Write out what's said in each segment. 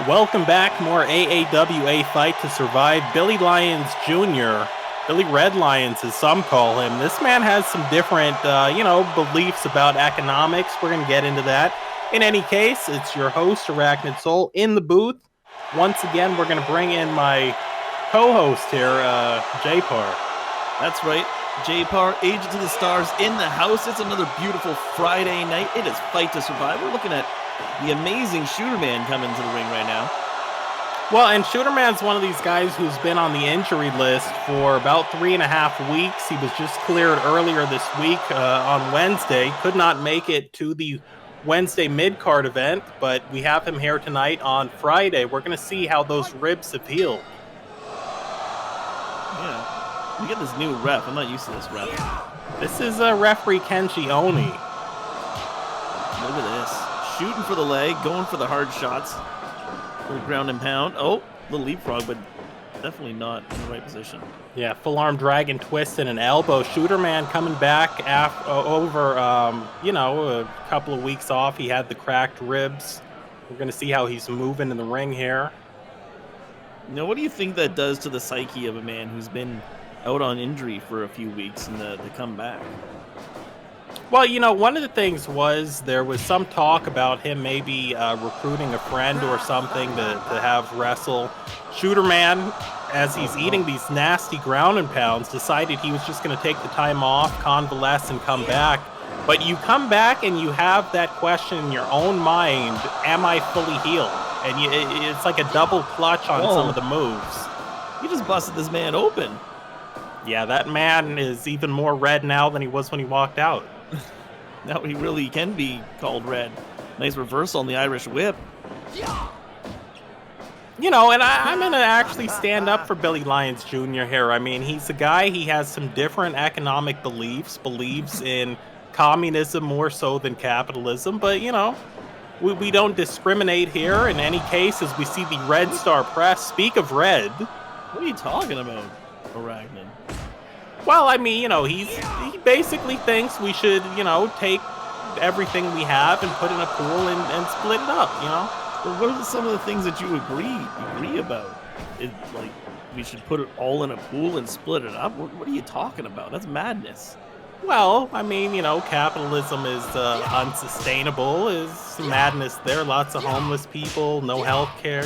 Welcome back. More AAWA Fight to Survive. Billy Lyons Jr., Billy Red Lyons as some call him. This man has some different, beliefs about economics. We're going to get into that. In any case, it's your host, Arachnid Soul, in the booth. Once again, we're going to bring in my co-host here, J-Par. That's right. J-Par, Agent of the Stars in the house. It's another beautiful Friday night. It is Fight to Survive. We're looking at the amazing Shooterman coming to the ring right now. Well, and Shooterman's one of these guys who's been on the injury list for about 3.5 weeks. He was just cleared earlier this week on Wednesday. Could not make it to the Wednesday mid-card event, but we have him here tonight on Friday. We're going to see how those ribs have healed. Yeah. We get this new ref. I'm not used to this ref. This is referee Kenji Oni. Look at this. Shooting for the leg, going for the hard shots. Little ground and pound. Oh, little leapfrog, but definitely not in the right position. Yeah, full arm dragon twist and an elbow. Shooterman coming back over, a couple of weeks off. He had the cracked ribs. We're going to see how he's moving in the ring here. Now, what do you think that does to the psyche of a man who's been out on injury for a few weeks and the comeback? Well, one of the things was there was some talk about him maybe recruiting a friend or something to have wrestle. Shooterman, as he's eating these nasty ground and pounds, decided he was just going to take the time off, convalesce, and come back. But you come back and you have that question in your own mind, am I fully healed? And it's like a double clutch on some of the moves. You just busted this man open. Yeah, that man is even more red now than he was when he walked out. Now he really can be called red. Nice reversal on the Irish whip. And I'm going to actually stand up for Billy Lyons Jr. here. I mean, he's a guy, he has some different economic beliefs, believes in communism more so than capitalism, but, we don't discriminate here. In any case, as we see the Red Star Press, speak of red. What are you talking about, Arachnid? Well, I mean, he basically thinks we should, take everything we have and put in a pool and split it up, Well, what are some of the things that you agree about? Like, we should put it all in a pool and split it up? What are you talking about? That's madness. Well, I mean, capitalism is unsustainable, is madness there. Lots of homeless people, no health care,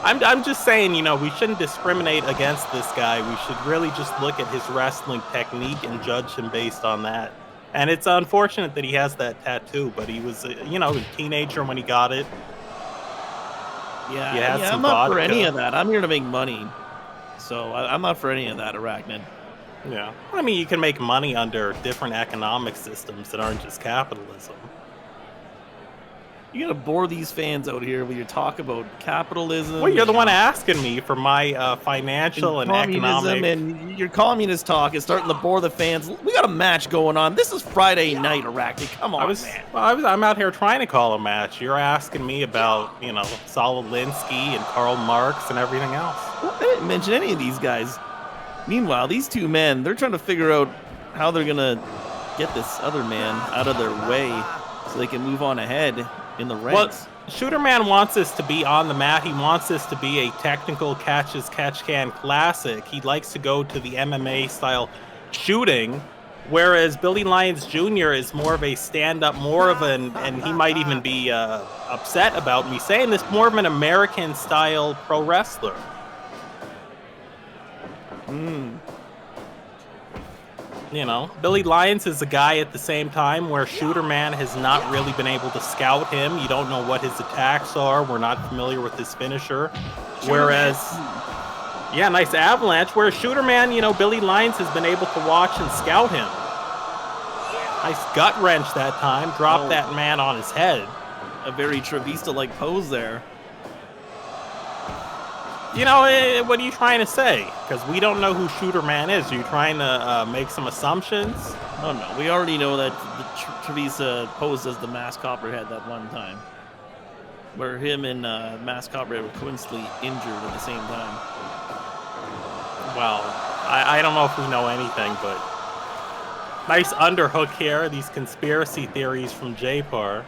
I'm just saying, we shouldn't discriminate against this guy. We should really just look at his wrestling technique and judge him based on that. And it's unfortunate that he has that tattoo, but he was, a teenager when he got it. Yeah, I'm not for any of that. I'm here to make money. So I'm not for any of that, Arachnid. Yeah. I mean, you can make money under different economic systems that aren't just capitalism. You're going to bore these fans out here with your talk about capitalism. Well, you're the one asking me for my financial and economic. And your communist talk is starting to bore the fans. We got a match going on. This is Friday night, Arachnid. Come on, man. I'm out here trying to call a match. You're asking me about, Saul Alinsky and Karl Marx and everything else. Well, I didn't mention any of these guys. Meanwhile, these two men, they're trying to figure out how they're going to get this other man out of their way so they can move on ahead in the ranks. Well, Shooterman wants this to be on the mat. He wants this to be a technical catch-as-catch-can classic. He likes to go to the MMA style shooting, whereas Billy Lyons Jr. is more of a stand-up, and he might even be upset about me saying this, more of an American-style pro wrestler. Billy Lyons is a guy at the same time where Shooterman has not really been able to scout him. You don't know what his attacks are. We're not familiar with his finisher. Whereas, nice avalanche. Whereas Shooterman, Billy Lyons has been able to watch and scout him. Nice gut wrench that time. Dropped that man on his head. A very Travista-like pose there. What are you trying to say? Because we don't know who Shooterman is. Are you trying to make some assumptions? Oh, no. We already know that the Travista posed as the Masked Copperhead that one time. Where him and Masked Copperhead were coincidentally injured at the same time. Well, I don't know if we know anything, but nice underhook here. These conspiracy theories from J-Par.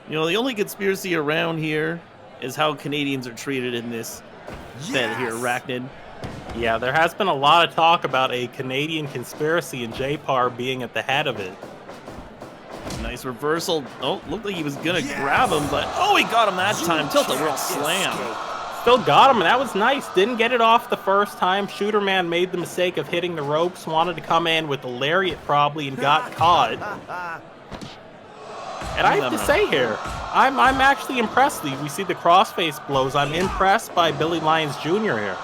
You know, the only conspiracy around here is how Canadians are treated in this bed here, Arachnid. Yeah, there has been a lot of talk about a Canadian conspiracy and J-Par being at the head of it. Nice reversal. Oh, looked like he was gonna grab him, but oh, he got him that time. Tilt-a-whirl slam. Still got him, and that was nice. Didn't get it off the first time. Shooterman made the mistake of hitting the ropes, wanted to come in with the lariat probably, and got caught. And I have to say here, I'm actually impressed. We see the crossface blows. I'm impressed by Billy Lyons Jr. here.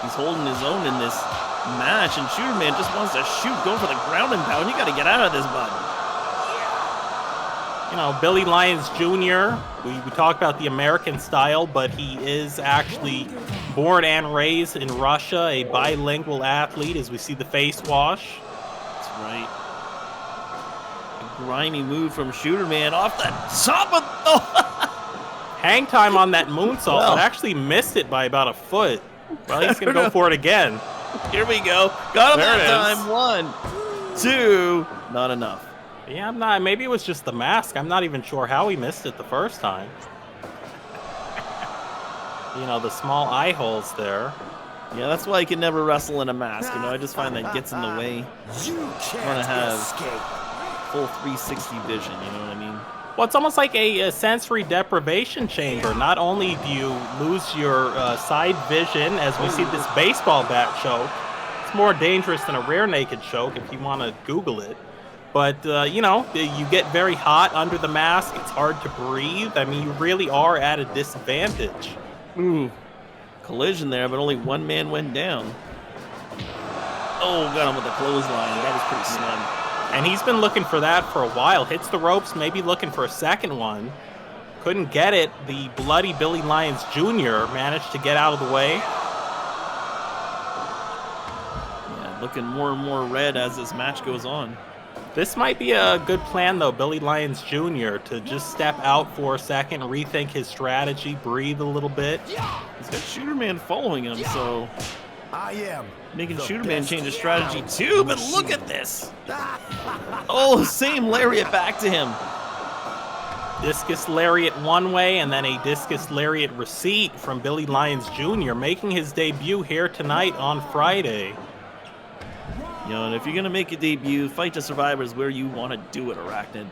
He's holding his own in this match, and Shooterman just wants to shoot, go for the ground and pound. You got to get out of this, bud. You know, Billy Lyons Jr., we talk about the American style, but he is actually born and raised in Russia, a bilingual athlete, as we see the face wash. That's right. A grimy move from Shooterman off the top of... Oh. Hang time on that moonsault, Well. but actually missed it by about a foot. Well, he's going to go for it again. Here we go. Got him There that it is. time. 1, 2. Not enough. Yeah, I'm not. Maybe it was just the mask. I'm not even sure how he missed it the first time. You know, the small eye holes there. Yeah, that's why I can never wrestle in a mask. You know, I just find that gets in the way. You want to have full 360 vision, you know what I mean? Well, it's almost like a sensory deprivation chamber. Not only do you lose your side vision, as we see this baseball bat choke. It's more dangerous than a rear naked choke if you want to Google it. But, you know, you get very hot under the mask. It's hard to breathe. I mean, you really are at a disadvantage. Ooh. Collision there, but only one man went down. Oh, got him with the clothesline. That was pretty slim. And he's been looking for that for a while. Hits the ropes, maybe looking for a second one. Couldn't get it. The bloody Billy Lyons Jr. managed to get out of the way. Yeah, looking more and more red as this match goes on. This might be a good plan, though, Billy Lyons Jr., to just step out for a second, rethink his strategy, breathe a little bit. He's got Shooterman following him, so I am making Shooterman change his strategy too, but look at this. Oh, same lariat back to him. Discus lariat one way, and then a discus lariat receipt from Billy Lyons Jr., making his debut here tonight on Friday. You know, and if you're going to make a debut, Fight to Survivor is where you want to do it, Arachnid.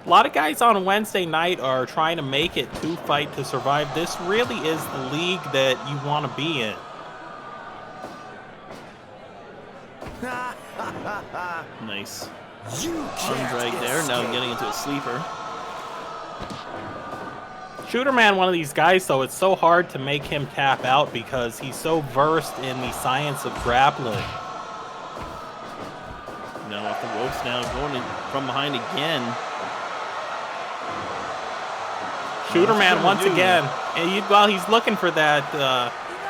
A lot of guys on Wednesday night are trying to make it to Fight to Survive. This really is the league that you want to be in. Nice. Arm drag there, now getting into a sleeper. Shooterman, one of these guys, though, it's so hard to make him tap out because he's so versed in the science of grappling. Now off the ropes now, going in from behind again. Shooterman once again, and while he's looking for that,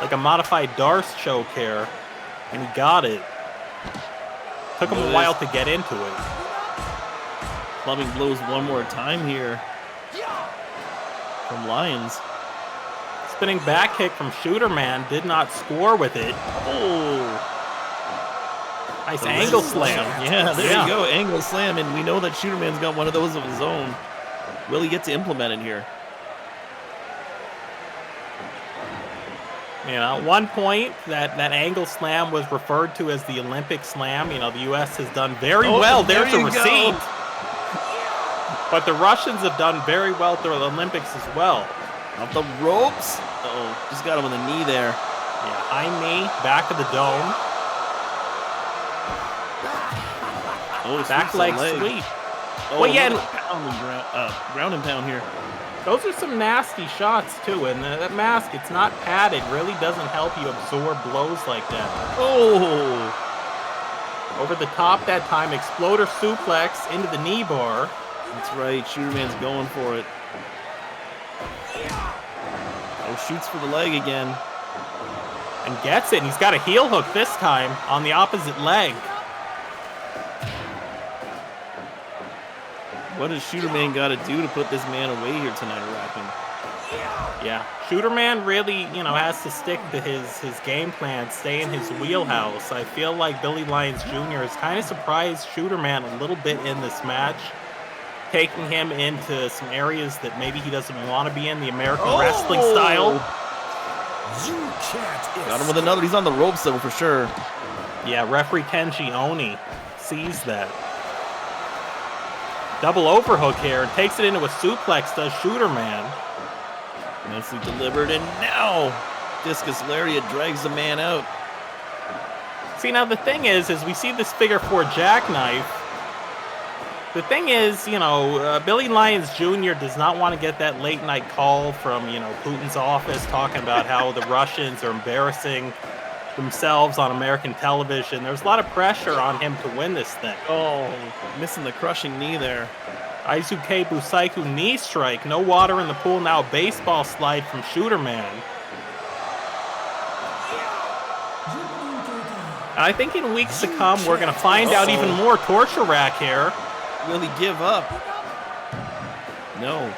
like a modified Darce choke here, and he got it. Took him a while to get into it. Clubbing blows one more time here from Lyons. Spinning back kick from Shooterman, did not score with it. Oh. Nice angle slam. Yeah, there you go, angle slam, and we know that Shooterman's got one of those of his own. Will he get to implement it here? You know, at one point, that angle slam was referred to as the Olympic slam. You know, the U.S. has done very well. There's a receipt. But the Russians have done very well through the Olympics as well. Off the ropes. Uh-oh, just got him with a knee there. Yeah, high knee, back of the dome. Oh, back leg sweep. Oh, well, yeah, ground and pound here. Those are some nasty shots, too. And that mask, it's not padded. Really doesn't help you absorb blows like that. Oh. Over the top that time. Exploder suplex into the knee bar. That's right. Shooterman's going for it. Oh, shoots for the leg again. And gets it. And he's got a heel hook this time on the opposite leg. What does Shooterman got to do to put this man away here tonight, Arachnid? Yeah, Shooterman really, you know, has to stick to his game plan, stay in his wheelhouse. I feel like Billy Lyons Jr. has kind of surprised Shooterman a little bit in this match. taking him into some areas that maybe he doesn't want to be in, the American wrestling style. You can't. Got him with another. He's on the ropes, though, for sure. Yeah, referee Kenji Oni sees that. Double overhook here and takes it into a suplex, does Shooterman. Nicely delivered, and now discus lariat drags the man out. See, now the thing is we see this figure 4 jackknife. The thing is, Billy Lyons Jr. does not want to get that late night call from, Putin's office talking about how the Russians are embarrassing themselves on American television. There's a lot of pressure on him to win this thing. Oh, missing the crushing knee there. Aizuke Busaiku knee strike. No water in the pool now. Baseball slide from Shooterman. And I think in weeks to come, we're going to find out even more torture rack here. Will he give up? No.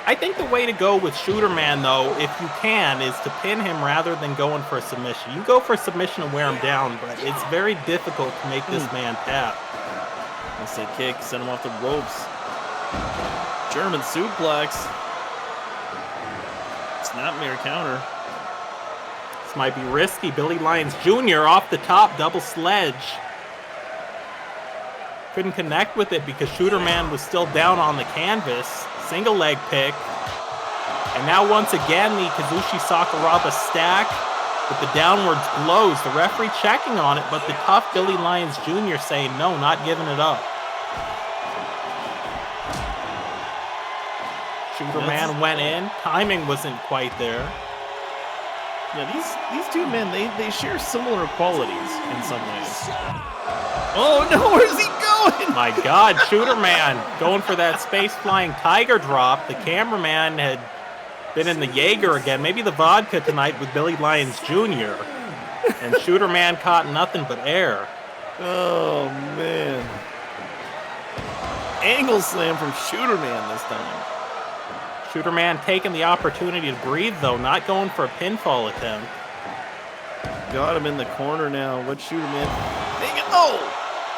I think the way to go with Shooterman, though, if you can, is to pin him rather than going for a submission. You go for a submission and wear him down, but it's very difficult to make this man tap. Inside kick, send him off the ropes. German suplex. Snapmare counter. This might be risky. Billy Lyons Jr. off the top, double sledge. Couldn't connect with it because Shooterman was still down on the canvas. Single leg pick. And now once again, the Kazushi Sakuraba stack with the downwards blows. The referee checking on it, but the tough Billy Lyons Jr. saying no, not giving it up. Shooterman went in. Timing wasn't quite there. Yeah, these two men, they share similar qualities in some ways. Oh no, where's he going? My God, Shooterman going for that space-flying tiger drop. The cameraman had been in the Jaeger again. Maybe the vodka tonight with Billy Lyons Jr. And Shooterman caught nothing but air. Oh, man. Angle slam from Shooterman this time. Shooterman taking the opportunity to breathe, though, not going for a pinfall attempt. Got him in the corner now. What's Shooterman? Oh!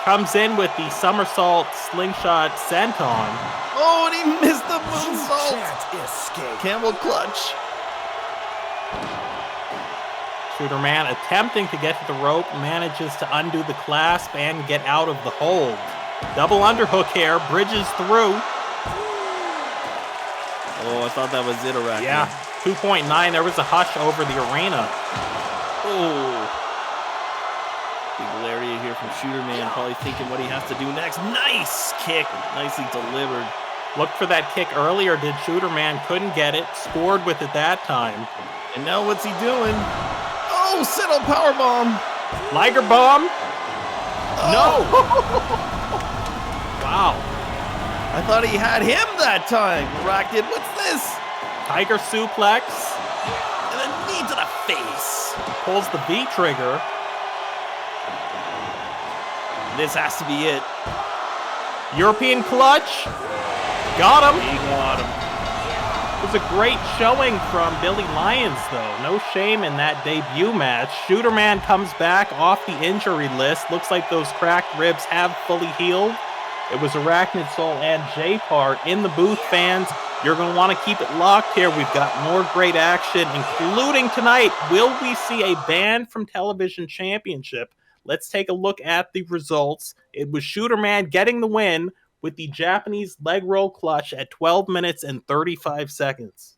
Comes in with the somersault slingshot senton. Oh, and he missed the moonsault. Camel clutch. Shooterman attempting to get to the rope, manages to undo the clasp and get out of the hold. Double underhook here, bridges through. Oh, I thought that was it, Iraq. Yeah, 2.9, there was a hush over the arena. Oh. Big lariat here from Shooterman, probably thinking what he has to do next. Nice kick, nicely delivered. Looked for that kick earlier, did Shooterman, couldn't get it, scored with it that time. And now what's he doing? Oh, sit-up powerbomb. Liger bomb? Oh. No. Wow. I thought he had him that time. Rock did. What's this? Tiger suplex. And then knee to the face. Pulls the V trigger. This has to be it. European clutch. Got him. He got him. It was a great showing from Billy Lyons, though. No shame in that debut match. Shooterman comes back off the injury list. Looks like those cracked ribs have fully healed. It was Arachnid Soul and J-Part in the booth, fans. You're going to want to keep it locked here. We've got more great action, including tonight. Will we see a banned from television championship? Let's take a look at the results. It was Shooterman getting the win with the Japanese leg roll clutch at 12 minutes and 35 seconds.